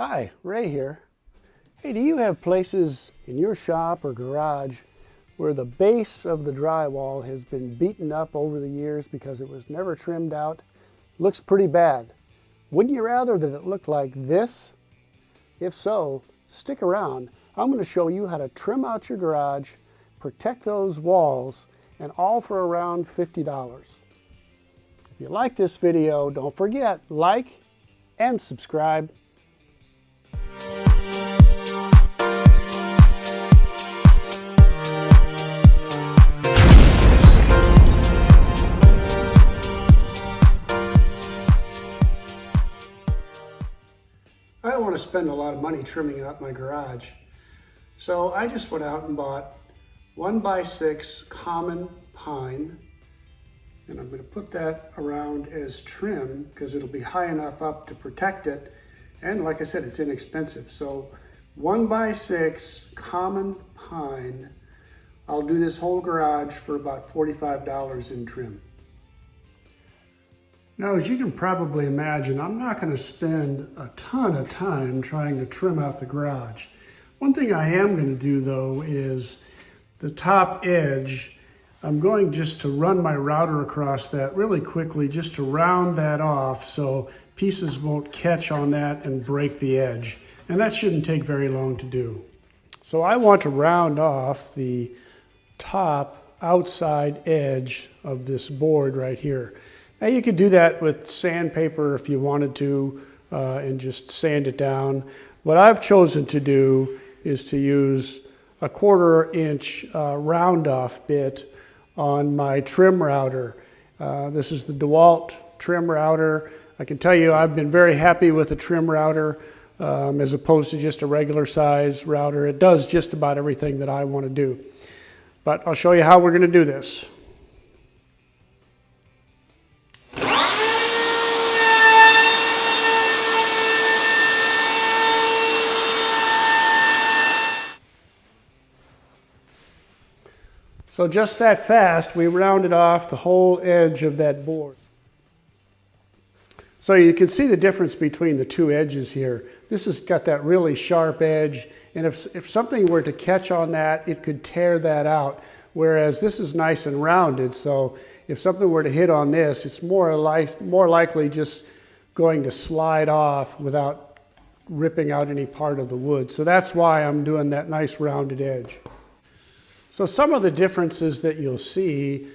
Hi, Ray here. Hey, do you have places in your shop or garage where the base of the drywall has been beaten up over the years because it was never trimmed out? Looks pretty bad. Wouldn't you rather that it looked like this? If so, stick around. I'm going to show you how to trim out your garage, protect those walls, and all for around $50. If you like this video, don't forget, like and subscribe. I don't want to spend a lot of money trimming out my garage, so I just went out and bought 1x6 common pine, and I'm going to put that around as trim because it'll be high enough up to protect it, and like I said, it's inexpensive. So 1x6 common pine. I'll do this whole garage for about $45 in trim. Now, as you can probably imagine, I'm not going to spend a ton of time trying to trim out the garage. One thing I am going to do, though, is the top edge. I'm going just to run my router across that really quickly just to round that off so pieces won't catch on that and break the edge. And that shouldn't take very long to do. So I want to round off the top outside edge of this board right here. Now you could do that with sandpaper if you wanted to and just sand it down. What I've chosen to do is to use a 1/4 inch round off bit on my trim router. This is the DeWalt trim router. I can tell you I've been very happy with the trim router as opposed to just a regular size router. It does just about everything that I want to do. But I'll show you how we're going to do this. So just that fast, we rounded off the whole edge of that board. So you can see the difference between the two edges here. This has got that really sharp edge, and if something were to catch on that, it could tear that out. Whereas this is nice and rounded, so if something were to hit on this, it's more likely just going to slide off without ripping out any part of the wood. So that's why I'm doing that nice rounded edge. So some of the differences that you'll see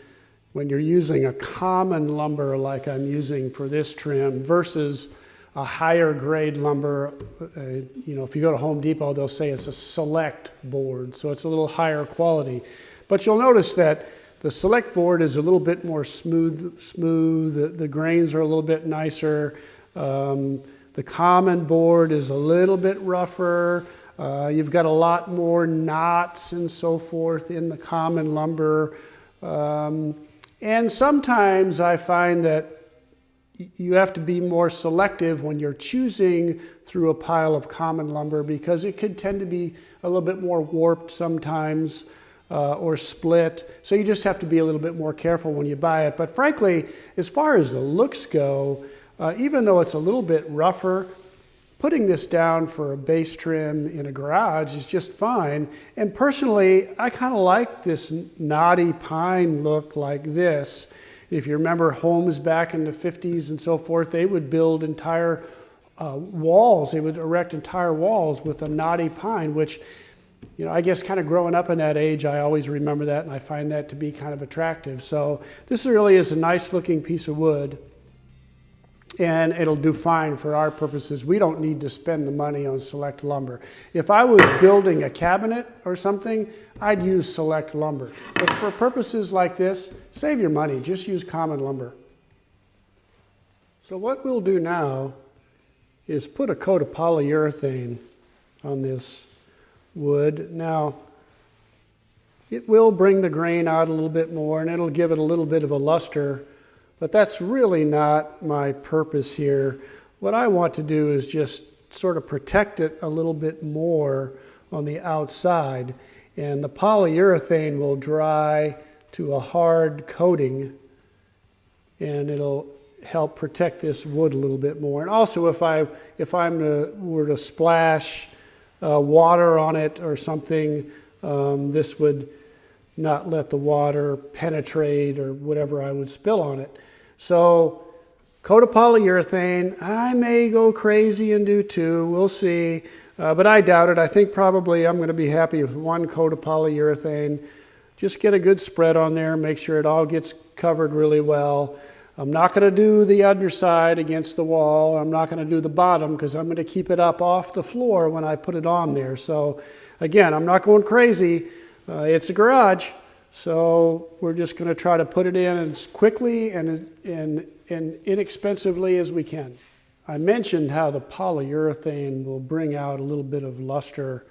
when you're using a common lumber like I'm using for this trim versus a higher grade lumber, if you go to Home Depot, they'll say it's a select board, so it's a little higher quality. But you'll notice that the select board is a little bit more smooth. The grains are a little bit nicer. The common board is a little bit rougher. You've got a lot more knots and so forth in the common lumber. And sometimes I find that you have to be more selective when you're choosing through a pile of common lumber because it could tend to be a little bit more warped sometimes or split. So you just have to be a little bit more careful when you buy it. But frankly, as far as the looks go, even though it's a little bit rougher, putting this down for a base trim in a garage is just fine. And personally, I kind of like this knotty pine look like this. If you remember homes back in the 50s and so forth, they would build entire walls. They would erect entire walls with a knotty pine, which, I guess kind of growing up in that age, I always remember that, and I find that to be kind of attractive. So this really is a nice looking piece of wood. And it'll do fine for our purposes. We don't need to spend the money on select lumber. If I was building a cabinet or something, I'd use select lumber. But for purposes like this, save your money. Just use common lumber. So what we'll do now is put a coat of polyurethane on this wood. Now, it will bring the grain out a little bit more, and it'll give it a little bit of a luster. But that's really not my purpose here. What I want to do is just sort of protect it a little bit more on the outside. And the polyurethane will dry to a hard coating, and it'll help protect this wood a little bit more. And also if I were to splash water on it or something, this would not let the water penetrate or whatever I would spill on it. So coat of polyurethane. I may go crazy and do two, we'll see, but I doubt it. I think probably I'm going to be happy with one coat of polyurethane. Just get a good spread on there, make sure it all gets covered really well. I'm not going to do the underside against the wall. I'm not going to do the bottom because I'm going to keep it up off the floor when I put it on there. So again, I'm not going crazy. It's a garage, so we're just going to try to put it in as quickly and inexpensively as we can. I mentioned how the polyurethane will bring out a little bit of luster,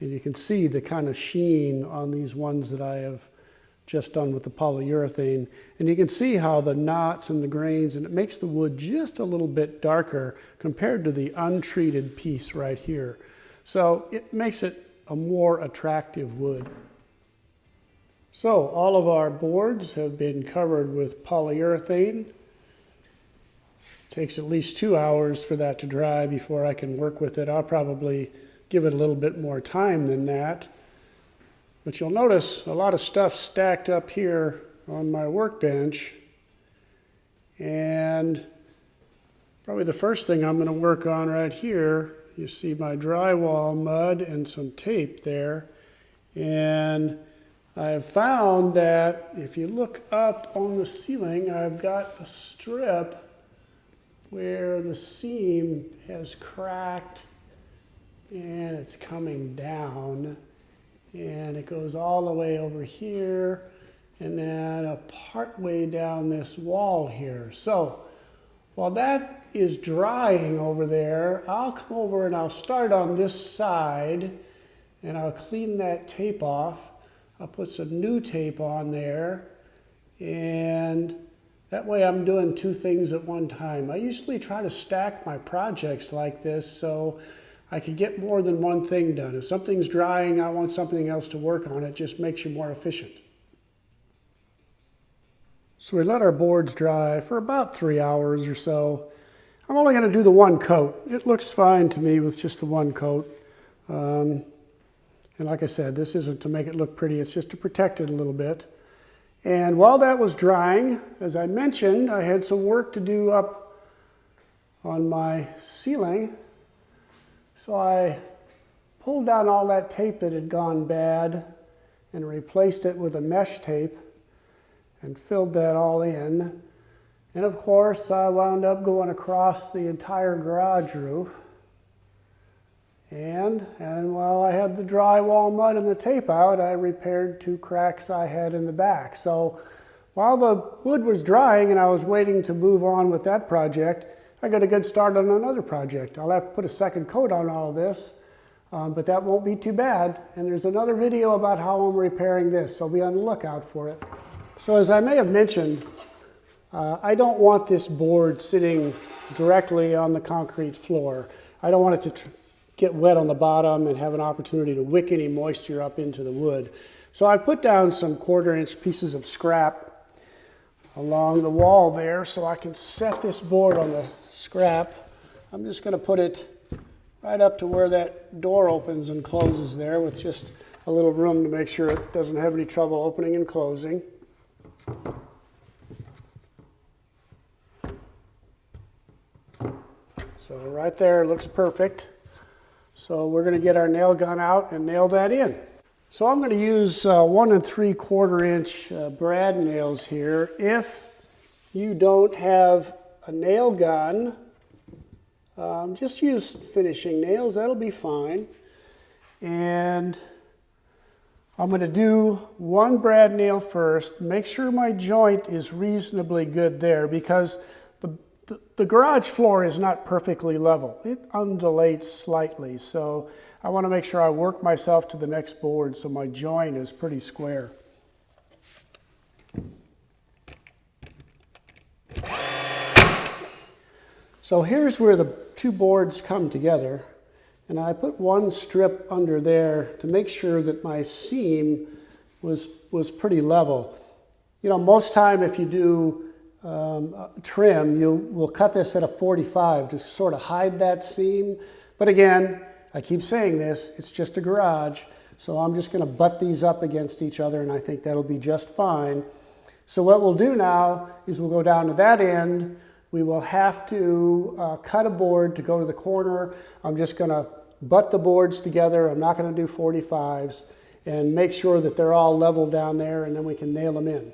and you can see the kind of sheen on these ones that I have just done with the polyurethane. And you can see how the knots and the grains, and it makes the wood just a little bit darker compared to the untreated piece right here. So it makes it a more attractive wood. So all of our boards have been covered with polyurethane. Takes at least 2 hours for that to dry before I can work with it. I'll probably give it a little bit more time than that. But you'll notice a lot of stuff stacked up here on my workbench. And probably the first thing I'm going to work on right here, you see my drywall mud and some tape there. And I have found that if you look up on the ceiling, I've got a strip where the seam has cracked and it's coming down, and it goes all the way over here and then a part way down this wall here. So while that is drying over there, I'll come over and I'll start on this side and I'll clean that tape off. I'll put some new tape on there, and that way I'm doing two things at one time. I usually try to stack my projects like this so I can get more than one thing done. If something's drying, I want something else to work on. It just makes you more efficient. So we let our boards dry for about 3 hours or so. I'm only going to do the one coat. It looks fine to me with just the one coat. And like I said, this isn't to make it look pretty, it's just to protect it a little bit. And while that was drying, as I mentioned, I had some work to do up on my ceiling. So I pulled down all that tape that had gone bad and replaced it with a mesh tape and filled that all in. And of course, I wound up going across the entire garage roof. And while I had the drywall mud and the tape out, I repaired 2 cracks I had in the back. So while the wood was drying and I was waiting to move on with that project, I got a good start on another project. I'll have to put a second coat on all this, but that won't be too bad. And there's another video about how I'm repairing this, so be on the lookout for it. So as I may have mentioned, I don't want this board sitting directly on the concrete floor. I don't want it to get wet on the bottom and have an opportunity to wick any moisture up into the wood. So I put down some 1/4-inch pieces of scrap along the wall there so I can set this board on the scrap. I'm just going to put it right up to where that door opens and closes there with just a little room to make sure it doesn't have any trouble opening and closing. So right there looks perfect. So we're going to get our nail gun out and nail that in. So I'm going to use 1 3/4-inch brad nails here. If you don't have a nail gun, just use finishing nails, that'll be fine. And I'm going to do 1 brad nail first. Make sure my joint is reasonably good there because the garage floor is not perfectly level. It undulates slightly, so I want to make sure I work myself to the next board so my joint is pretty square. So here's where the 2 boards come together, and I put 1 strip under there to make sure that my seam was pretty level. You know, most time if you do trim, we'll cut this at a 45 to sort of hide that seam. But again, I keep saying this, it's just a garage, so I'm just going to butt these up against each other, and I think that'll be just fine. So what we'll do now is we'll go down to that end. We will have to cut a board to go to the corner. I'm just going to butt the boards together. I'm not going to do 45s, and make sure that they're all level down there, and then we can nail them in.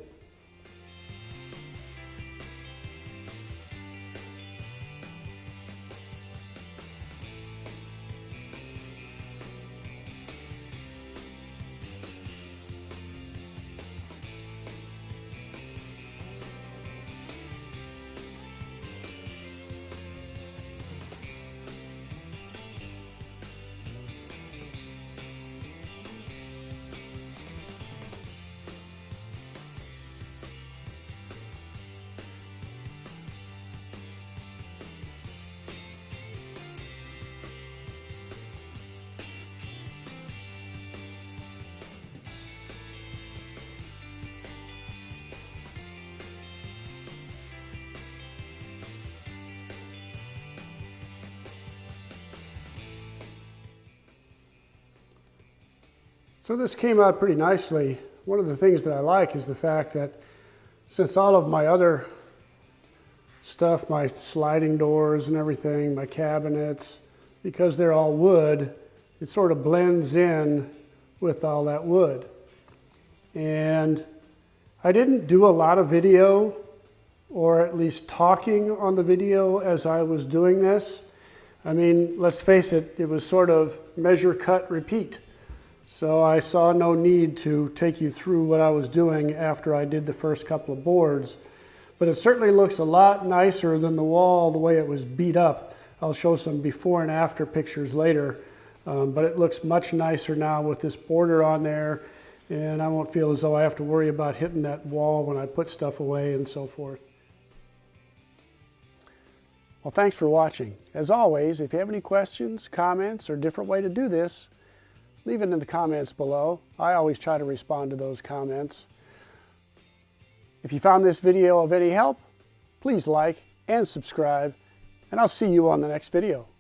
So this came out pretty nicely. One of the things that I like is the fact that since all of my other stuff, my sliding doors and everything, my cabinets, because they're all wood, it sort of blends in with all that wood. And I didn't do a lot of video, or at least talking on the video as I was doing this. I mean, let's face it, it was sort of measure, cut, repeat. So I saw no need to take you through what I was doing after I did the first couple of boards. But it certainly looks a lot nicer than the wall the way it was beat up. I'll show some before and after pictures later. But it looks much nicer now with this border on there. And I won't feel as though I have to worry about hitting that wall when I put stuff away and so forth. Well, thanks for watching. As always, if you have any questions, comments, or a different way to do this, leave it in the comments below. I always try to respond to those comments. If you found this video of any help, please like and subscribe, and I'll see you on the next video.